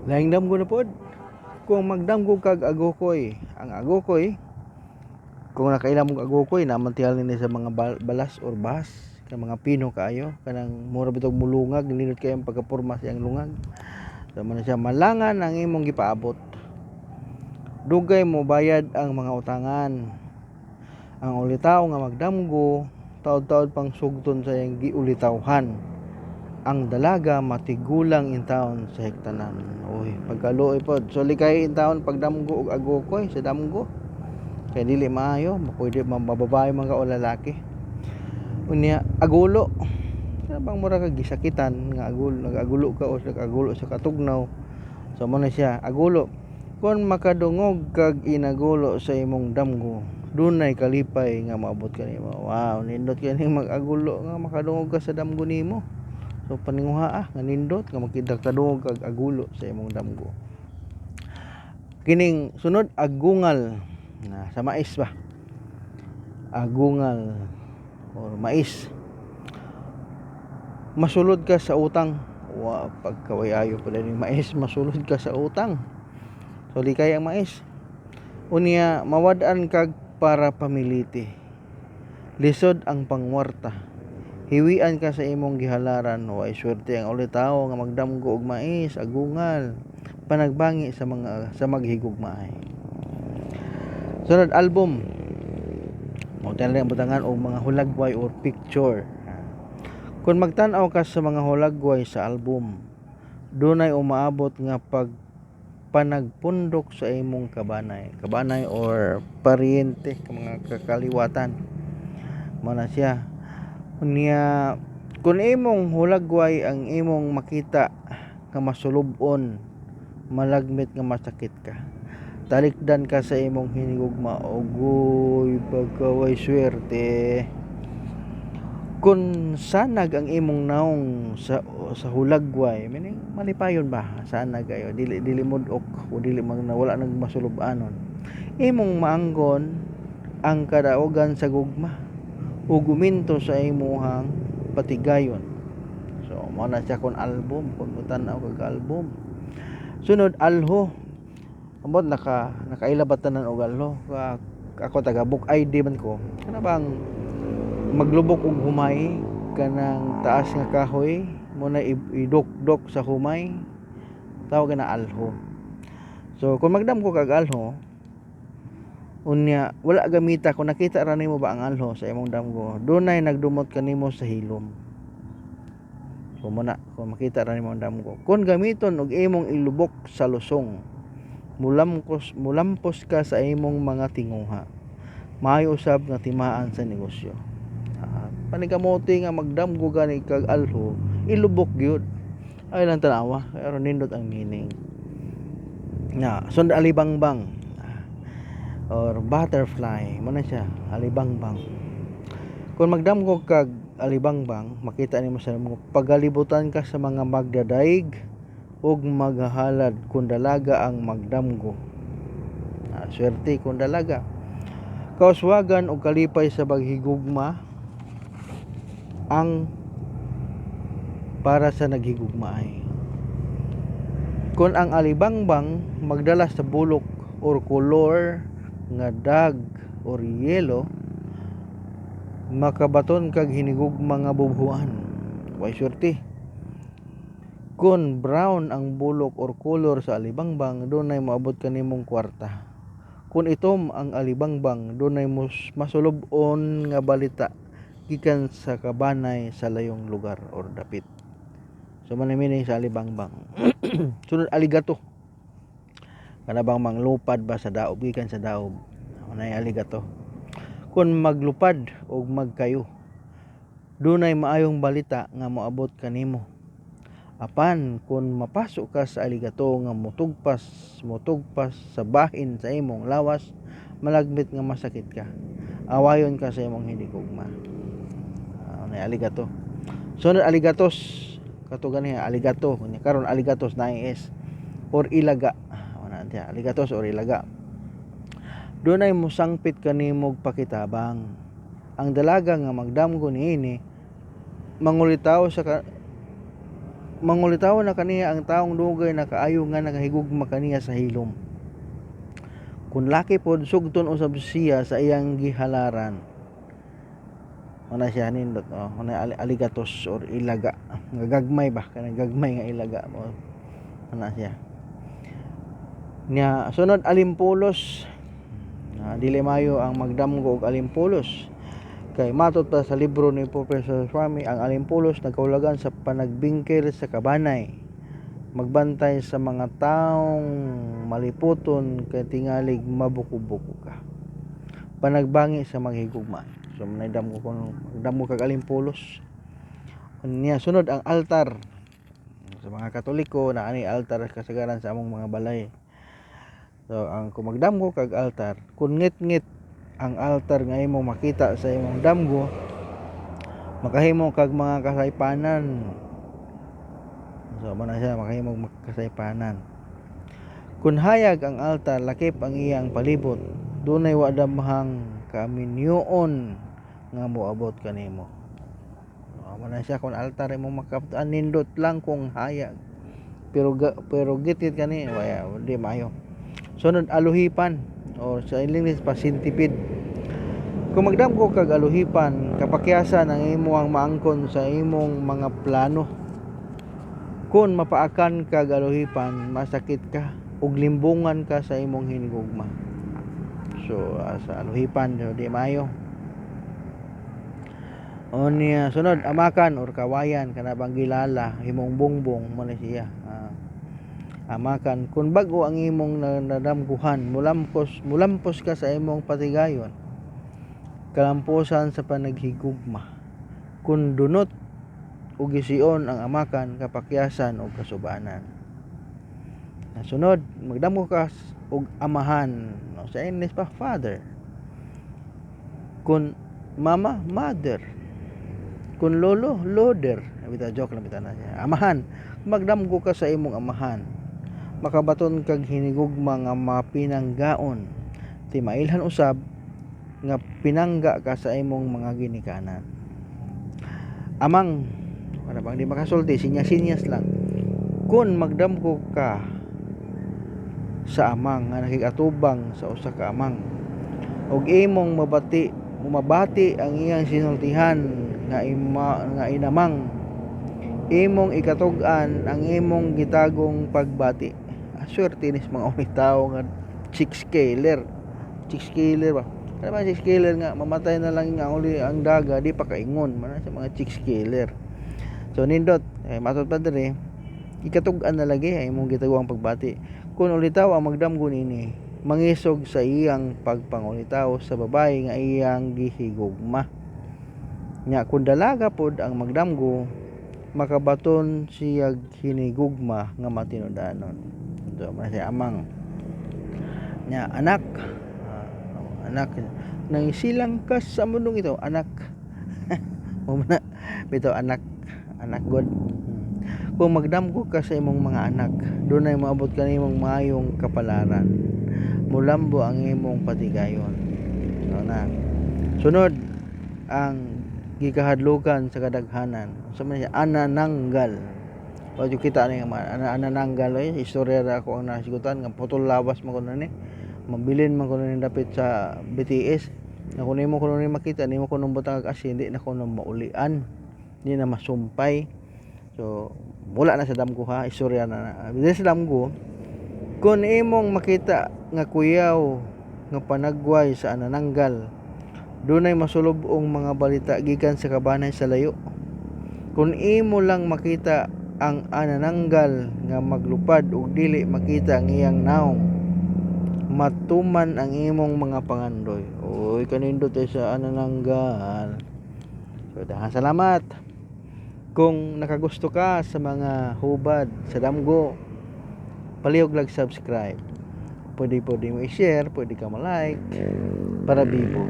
Laing damgo na pod. Kung magdamgo kag agokoy, ang agokoy kung nakailam mo agokoy naman tihal ni sa mga balas or bahas ka mga pino kaayo kanang mura bitog mulungag nindot kayo ang pagkaporma siyang lungag. So man siya malangan ang imong gipaabot. Dugay mo bayad ang mga utangan. Ang ulitaw nga magdamgo taod-taod pang sugton sa iyang giulitawhan. Ang dalaga matigulang in taon sa hektanan. Uy, pagkaluoy pod. So likay in taon pagdamgo og agokoy sa damgo. Kay dili maayo, pwede mababae man ka o lalaki. Unya agulo. Kaya bang mura ka gisakitan nga agulo, nag-agulo ka o nag-agulo sa katugnaw. So mo na siya, agulo. Kung makadungog kag inagulo sa imong damgo, dunay kalipay nga maabot kanimo. Wow, nindot kani mag-agulo nga makadungog ka sa damgo nimo. So paninguha nga nindot nga makidagkadungog kag agulo sa imong damgo. Kining sunod agungal na sa mais ba? Agungal or mais. Masulod ka sa utang. Wa pagkawayayo pala ning mais, masulod ka sa utang. So likay ang mais. Unya mawad-an kag para pamiliti. Lisod ang pangwarta. Hiwian ka sa imong gihalaran, way swerte ang ulitaw nga magdamgo og mais, agungal, panagbangi sa maghigugmaay. Sunod album. Mo tala ang butangan og mga hulagway or picture. Kung magtan-aw ka sa mga hulagway sa album, dunay umaabot nga panagpundok sa imong kabanay or paryente mga kakaliwatan. Mo na siya. Unya kung imong hulagway ang imong makita nga masulubon, malagmit nga masakit ka, talikdan ka sa imong hinigugma, ogoy pagkaway swerte. Kung sanag ang imong naong sa hulagway, meaning malipayon ba sanag ayo dili mudok o dili man wala nang masulubanon, imong maanggon ang kadaogan sa gugma o guminto sa imuhang patigayon. So mao na siya kon album, kung tan-aw kag album. Sunod alho. Ambot nakaila tanan og alho. Ako taga book ID man ko. Kana bang maglubok og humay kanang taas nga kahoy mo na idok-dok sa humay, tawag na alho. So kung magdam ko kag alho, unya wala gamita, kung nakita ra nimo ba ang alho sa imong damgo, dunay nagdumot kanimo sa hilom. So muna kung makita ra nimo ang damgo, kung gamiton og imong ilubok sa lusong, mulampos ka sa imong mga tinguha, maayo usab nga timaan sa negosyo. Panikamuti nga magdamgo gani kag alho, ilubok gyud ay lang tanawa pero nindot ang meaning na sund alibangbang or butterfly mo na siya, alibangbang. Kung magdamgo kag alibangbang, makita nimo sa mga pagalibutan ka sa mga magdadaig ug maghalad kung dalaga ang magdamgo. Swerte kung dalaga. Kauswagan og kalipay sa baghigugma ang para sa naghigugmaay. Kung ang alibangbang magdala sa bulok or kolor nga dag or yelo, makabaton kag hinigugma nga bubuhan, way swerte. Kung brown ang bulok or color sa alibangbang, dunay moabot kanimong kwarta. Kung itom ang alibangbang, dunay masulubon nga balita gikan sa kabanay sa layong lugar or dapit. So manimining sa alibangbang. Sunod aligato. Kana bang manglupad ba sa daob gikan sa daob, anay aligato. Kung maglupad o magkayo, dunay maayong balita nga moabot kanimo. Apan kung mapasok ka sa aligato nga mutugpas sa bahin sa imong lawas, malagmit nga masakit ka, awayon ka sa imong hinigugma. Anay aligato. Sunod aligatos, katugan niya aligato, karon aligatos na is or ilaga. Aligatos or ilaga. Dunay musangpit kanimog pakitabang. Ang dalaga nga magdamgo niini mangulitaw sa mangulitaw na kaniya ang taong dugay na kaayo nga nakahigugma kaniya sa hilom. Kung laki pod sugton usab siya sa iyang gihalaran. Ana siya nindot ana aligatos or ilaga. Gagmay ba kanang gagmay nga ilaga mo. Ana siya. Nya sunod alimpulos. Dili maayo ang magdamgo og alimpulos. Kay matud pa sa libro ni Professor Swami, ang alimpulos nagkaulagan sa panagbingkir sa kabanay, magbantay sa mga taong maliputon kay tingalig mabuko-buko ka, panagbangi sa maghigugma. So manay-dam ko kag alimpulos. Niya sunod ang altar. Sa mga Katoliko na ani altar kasagaran sa among mga balay. So ang kumagdamgo kag altar, kun ngit-ngit ang altar nga imong makita sa imong damgo, makahimo kag mga kasaypanan. So mana siya makahimo kasaypanan. Kun hayag ang altar, lakip ang iyang palibot, dunay wa damhang kaminyoon nga moabot kanimo. So mana siya kun altar imong makaptaan, nindot lang kung hayag. Pero gitit kani waya di maayo. Sunod aluhipan o sa English pasintipid. Kung magdamgo kag aluhipan, kapakyasan ang imong maangkon sa imong mga plano. Kung mapaakan kag aluhipan, masakit ka ug limbungan ka sa imong hinigugma. So sa aluhipan so, di maayo. Niya sunod amakan or kawayan kana bang gilala imong bongbong mo na siya. Amakan kun bag-o ang imong nadamguhan, mulampos ka sa imong patigayon, kalampusan sa panaghigugma. Kun dunot ug gisiyon ang amakan, kapakyasan ug kasubanan. Sunod magdamgo ka og amahan, sa English pa father. Kun mama, mother. Kun lolo, loader. Bita joke lang bita na siya. Amahan, magdamgo ka sa imong amahan, makabaton kag hinigugma nga mapinanggaon, ti mailhan usab nga pinangga ka sa imong mga ginikanan. Amang para bang di makasulti, sinyas lang. Kun magdamgo ka sa amang nga nakigatubang sa usa ka amang, ug imong mabati ang iyang sinultihan nga inamang, imong ikatug-an ang imong gitagong pagbati. Swerte nis mga umitaw nga chicks killer ba? Ano ba chicks killer nga mamatay na lang nga uli ang daga, di pa kaingon man sa mga chicks killer. So nindot matud pa diri, ikatug-an na lagi ay imong gitagong pagbati. Kun ulitaw ang magdamgo nini, mangisog sa iyang pagpangulitaw sa babae nga iyang gihigugma. Nya kun dalaga pod ang magdamgo, makabaton siya hinigugma nga matinudanon. So man siya amang. Nya anak nang silang ka sa mundong ito, anak. Muna bitaw anak god. Kung magdamgo ka sa imong mga anak, dunay maabot kanimong maayong kapalaran, mulambo ang imong patigayon. So na sunod ang gikahadlukan sa kadaghanan, sa man siya anananggal. Pag kita ni anananggal istorya ra ako ang nasigutan nga putol lawas man kuno ni, mabilin man kuno ni dapit sa BTS. Na kuno mo kuno ni makita nimo kuno butang asin, di na kuno maulian, di na masumpay. So wala na sa damgo ha, istorya na sa damgo. Kung imong makita nga kuyaw nga panagway sa anananggal, dunay masulubong mga balita gikan sa kabanay sa layo. Kung imo lang makita ang anananggal nga maglupad ug dili makita ang iyang naong, matuman ang imong mga pangandoy. Oy kanindot sa anananggal. So daghang salamat. Kung nakagusto ka sa mga hubad sa damgo, palihog lang subscribe. Pwede mo i-share, pwede ka ma-like para bibo.